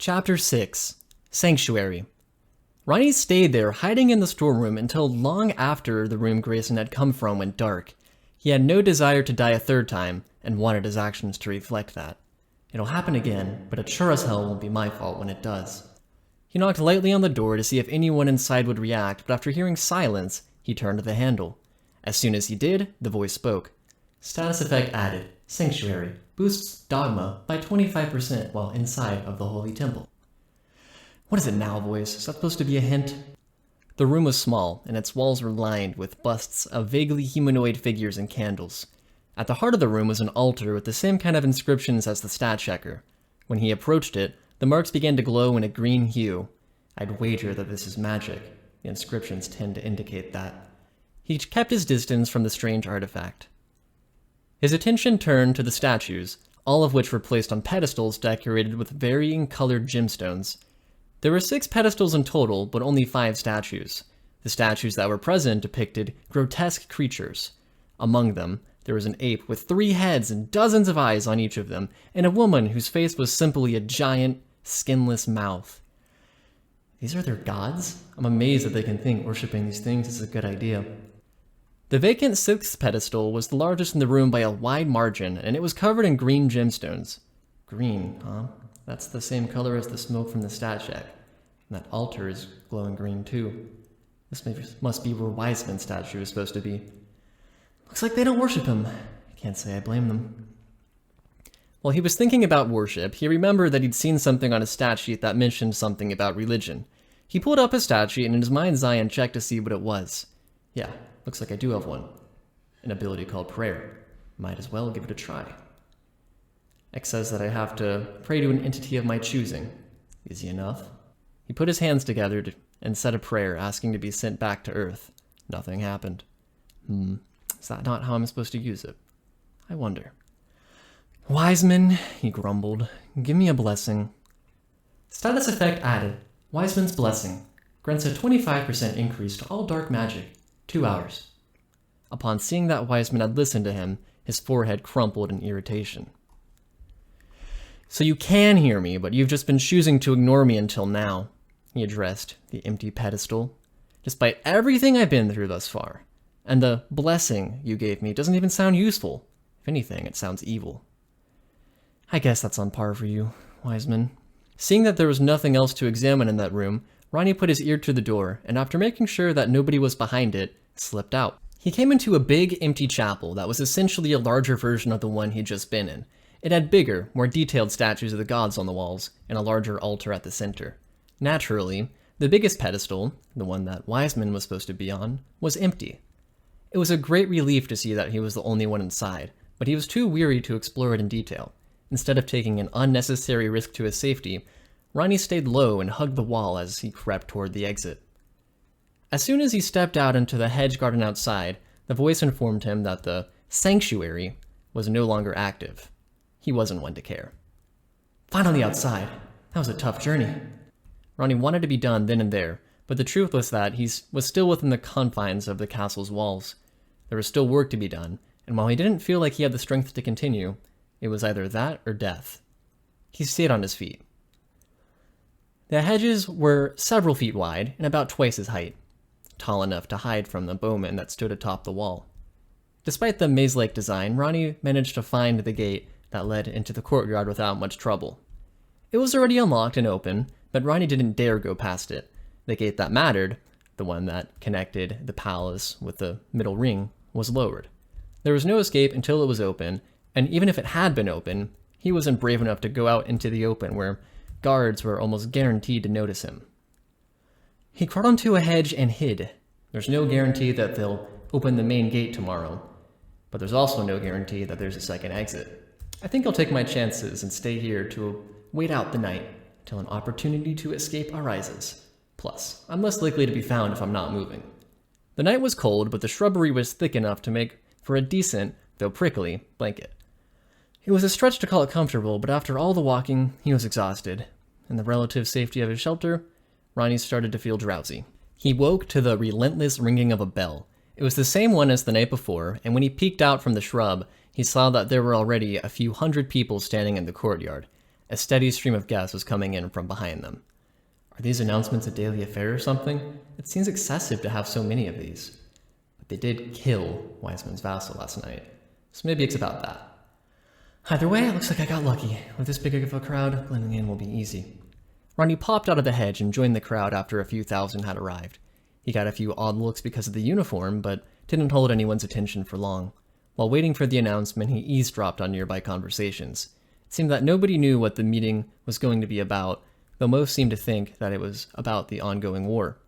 Chapter 6 Sanctuary. Ronnie stayed there, hiding in the storeroom until long after the room Grayson had come from went dark. He had no desire to die a third time, and wanted his actions to reflect that. It'll happen again, but it sure as hell won't be my fault when it does. He knocked lightly on the door to see if anyone inside would react, but after hearing silence, he turned to the handle. As soon as he did, the voice spoke. Status effect added. Sanctuary. Boosts dogma by 25% while inside of the holy temple. What is it now, voice? Is that supposed to be a hint? The room was small, and its walls were lined with busts of vaguely humanoid figures and candles. At the heart of the room was an altar with the same kind of inscriptions as the stat checker. When he approached it, the marks began to glow in a green hue. I'd wager that this is magic. The inscriptions tend to indicate that. He kept his distance from the strange artifact. His attention turned to the statues, all of which were placed on pedestals decorated with varying colored gemstones. There were 6 pedestals in total, but only 5 statues. The statues that were present depicted grotesque creatures. Among them, there was an ape with 3 heads and dozens of eyes on each of them, and a woman whose face was simply a giant, skinless mouth. These are their gods? I'm amazed that they can think worshipping these things is a good idea. The vacant 6th pedestal was the largest in the room by a wide margin, and it was covered in green gemstones. Green, huh? That's the same color as the smoke from the stat shack. And that altar is glowing green too. This must be where Wiseman's statue is supposed to be. Looks like they don't worship him. I can't say I blame them. While he was thinking about worship, he remembered that he'd seen something on his stat sheet that mentioned something about religion. He pulled up his stat sheet and in his mind's eye and checked to see what it was. Yeah, looks like I do have one. An ability called prayer. Might as well give it a try. It says that I have to pray to an entity of my choosing. Easy enough. He put his hands together and said a prayer asking to be sent back to Earth. Nothing happened. Is that not how I'm supposed to use it? I wonder. Wiseman, he grumbled. Give me a blessing. Status effect added. Wiseman's blessing. Grants a 25% increase to all dark magic. 2 hours. Upon seeing that Wiseman had listened to him, his forehead crumpled in irritation. So you can hear me, but you've just been choosing to ignore me until now, he addressed the empty pedestal. Despite everything I've been through thus far. And the blessing you gave me doesn't even sound useful. If anything, it sounds evil. I guess that's on par for you, Wiseman. Seeing that there was nothing else to examine in that room, Ronnie put his ear to the door, and after making sure that nobody was behind it, slipped out. He came into a big, empty chapel that was essentially a larger version of the one he'd just been in. It had bigger, more detailed statues of the gods on the walls, and a larger altar at the center. Naturally, the biggest pedestal, the one that Wiseman was supposed to be on, was empty. It was a great relief to see that he was the only one inside, but he was too weary to explore it in detail. Instead of taking an unnecessary risk to his safety, Ronnie stayed low and hugged the wall as he crept toward the exit. As soon as he stepped out into the hedge garden outside, the voice informed him that the sanctuary was no longer active. He wasn't one to care. Finally outside. That was a tough journey. Ronnie wanted to be done then and there, but the truth was that he was still within the confines of the castle's walls. There was still work to be done, and while he didn't feel like he had the strength to continue, it was either that or death. He stayed on his feet. The hedges were several feet wide and about twice his height, tall enough to hide from the bowman that stood atop the wall. Despite the maze-like design, Ronnie managed to find the gate that led into the courtyard without much trouble. It was already unlocked and open, but Ronnie didn't dare go past it. The gate that mattered, the one that connected the palace with the middle ring, was lowered. There was no escape until it was open, and even if it had been open, he wasn't brave enough to go out into the open where guards were almost guaranteed to notice him. He crawled onto a hedge and hid. There's no guarantee that they'll open the main gate tomorrow, but there's also no guarantee that there's a second exit. I think I'll take my chances and stay here to wait out the night till an opportunity to escape arises. Plus, I'm less likely to be found if I'm not moving. The night was cold, but the shrubbery was thick enough to make for a decent, though prickly, blanket. It was a stretch to call it comfortable, but after all the walking, he was exhausted. In the relative safety of his shelter, Ronnie started to feel drowsy. He woke to the relentless ringing of a bell. It was the same one as the night before, and when he peeked out from the shrub, he saw that there were already a few hundred people standing in the courtyard. A steady stream of guests was coming in from behind them. Are these announcements a daily affair or something? It seems excessive to have so many of these. But they did kill Wiseman's vassal last night, so maybe it's about that. Either way, it looks like I got lucky. With this big of a crowd, blending in will be easy. Ronnie popped out of the hedge and joined the crowd after a few thousand had arrived. He got a few odd looks because of the uniform, but didn't hold anyone's attention for long. While waiting for the announcement, he eavesdropped on nearby conversations. It seemed that nobody knew what the meeting was going to be about, though most seemed to think that it was about the ongoing war.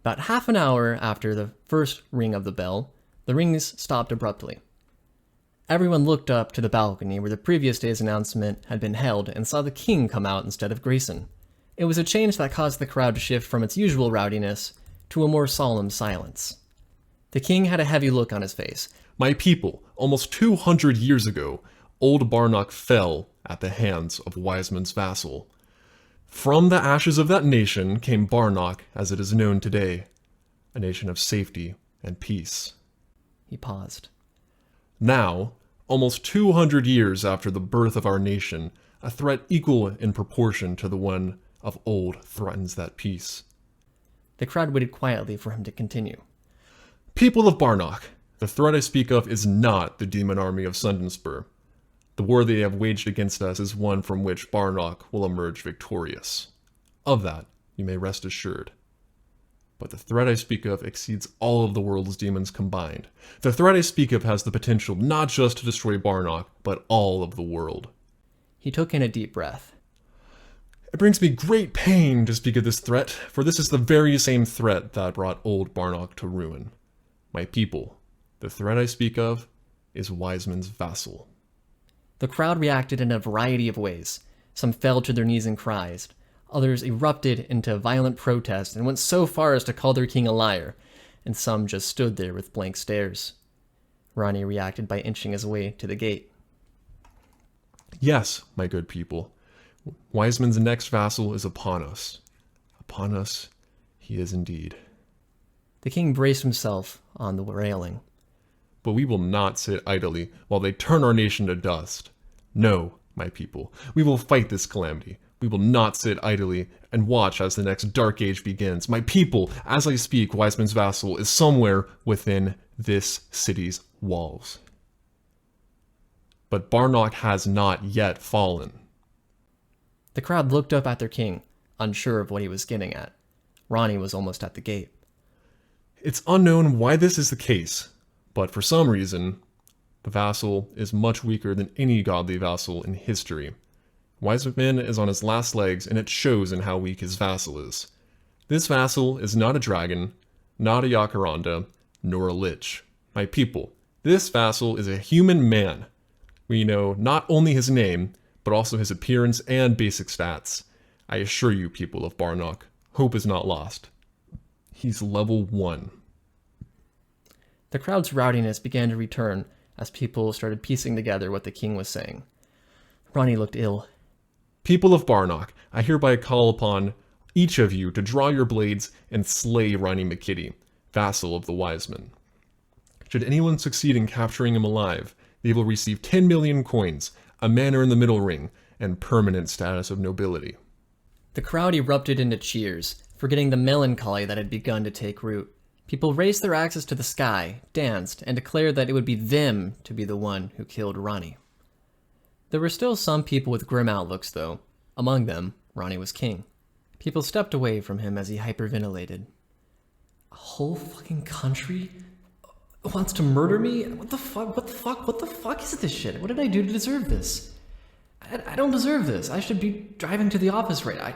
About half an hour after the first ring of the bell, the rings stopped abruptly. Everyone looked up to the balcony where the previous day's announcement had been held and saw the king come out instead of Grayson. It was a change that caused the crowd to shift from its usual rowdiness to a more solemn silence. The king had a heavy look on his face. My people, almost 200 years ago, old Barnock fell at the hands of Wiseman's vassal. From the ashes of that nation came Barnock as it is known today, a nation of safety and peace. He paused. Now, almost 200 years after the birth of our nation, a threat equal in proportion to the one of old threatens that peace. The crowd waited quietly for him to continue. People of Barnock, the threat I speak of is not the demon army of Sundenspur. The war they have waged against us is one from which Barnock will emerge victorious. Of that, you may rest assured. But the threat I speak of exceeds all of the world's demons combined. The threat I speak of has the potential not just to destroy Barnock, but all of the world. He took in a deep breath. It brings me great pain to speak of this threat, for this is the very same threat that brought old Barnock to ruin. My people, the threat I speak of is Wiseman's vassal. The crowd reacted in a variety of ways. Some fell to their knees and cried. Others erupted into violent protest and went so far as to call their king a liar, and some just stood there with blank stares. Ronnie reacted by inching his way to the gate. Yes, my good people, Wiseman's next vassal is upon us. Upon us he is indeed. The king braced himself on the railing. But we will not sit idly while they turn our nation to dust. No, my people, we will fight this calamity. We will not sit idly and watch as the next dark age begins. My people, as I speak, Wiseman's vassal is somewhere within this city's walls. But Barnock has not yet fallen. The crowd looked up at their king, unsure of what he was getting at. Ronnie was almost at the gate. It's unknown why this is the case, but for some reason, the vassal is much weaker than any godly vassal in history. Wiseman is on his last legs, and it shows in how weak his vassal is. This vassal is not a dragon, not a Yakaranda, nor a lich. My people, this vassal is a human man. We know not only his name, but also his appearance and basic stats. I assure you, people of Barnock, hope is not lost. He's level 1. The crowd's rowdiness began to return as people started piecing together what the king was saying. Ronnie looked ill. People of Barnock, I hereby call upon each of you to draw your blades and slay Ronnie McKitty, vassal of the Wiseman. Should anyone succeed in capturing him alive, they will receive 10 million coins, a manor in the middle ring, and permanent status of nobility. The crowd erupted into cheers, forgetting the melancholy that had begun to take root. People raised their axes to the sky, danced, and declared that it would be them to be the one who killed Ronnie. There were still some people with grim outlooks, though. Among them, Ronnie was king. People stepped away from him as he hyperventilated. A whole fucking country wants to murder me? What the fuck is this shit? What did I do to deserve this? I don't deserve this. I should be driving to the office I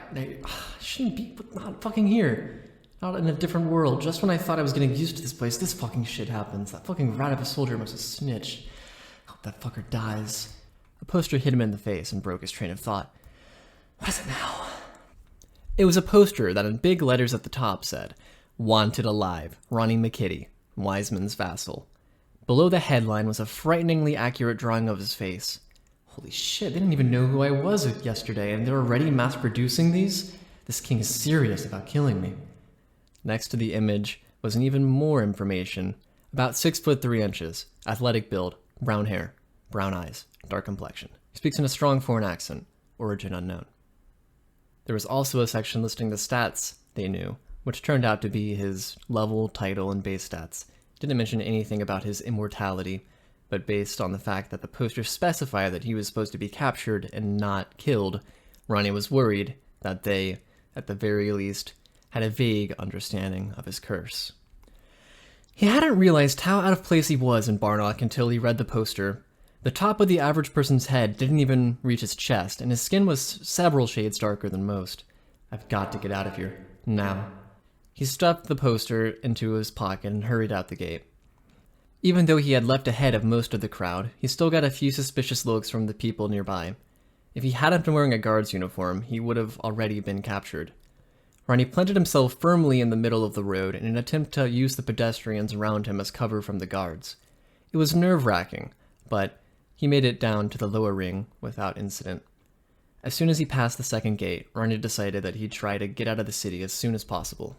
shouldn't be not fucking here. Not in a different world. Just when I thought I was getting used to this place, this fucking shit happens. That fucking rat of a soldier must have snitched. Hope that fucker dies. A poster hit him in the face and broke his train of thought. What is it now? It was a poster that in big letters at the top said, "Wanted alive, Ronnie McKitty, Wiseman's vassal." Below the headline was a frighteningly accurate drawing of his face. Holy shit, they didn't even know who I was yesterday, and they're already mass-producing these? This king is serious about killing me. Next to the image was an even more information. About 6 foot 3 inches, athletic build, brown hair, brown eyes, dark complexion. He speaks in a strong foreign accent. origin unknown. There was also a section listing the stats they knew, which turned out to be his level, title, and base stats. Didn't mention anything about his immortality, but based on the fact that the poster specified that he was supposed to be captured and not killed, Ronnie was worried that they, at the very least, had a vague understanding of his curse. He hadn't realized how out of place he was in Barnock until he read the poster. The top of the average person's head didn't even reach his chest, and his skin was several shades darker than most. I've got to get out of here. Now. He stuffed the poster into his pocket and hurried out the gate. Even though he had left ahead of most of the crowd, he still got a few suspicious looks from the people nearby. If he hadn't been wearing a guard's uniform, he would have already been captured. Ronnie planted himself firmly in the middle of the road in an attempt to use the pedestrians around him as cover from the guards. It was nerve-wracking, but he made it down to the lower ring without incident. As soon as he passed the second gate, Ronnie decided that he'd try to get out of the city as soon as possible.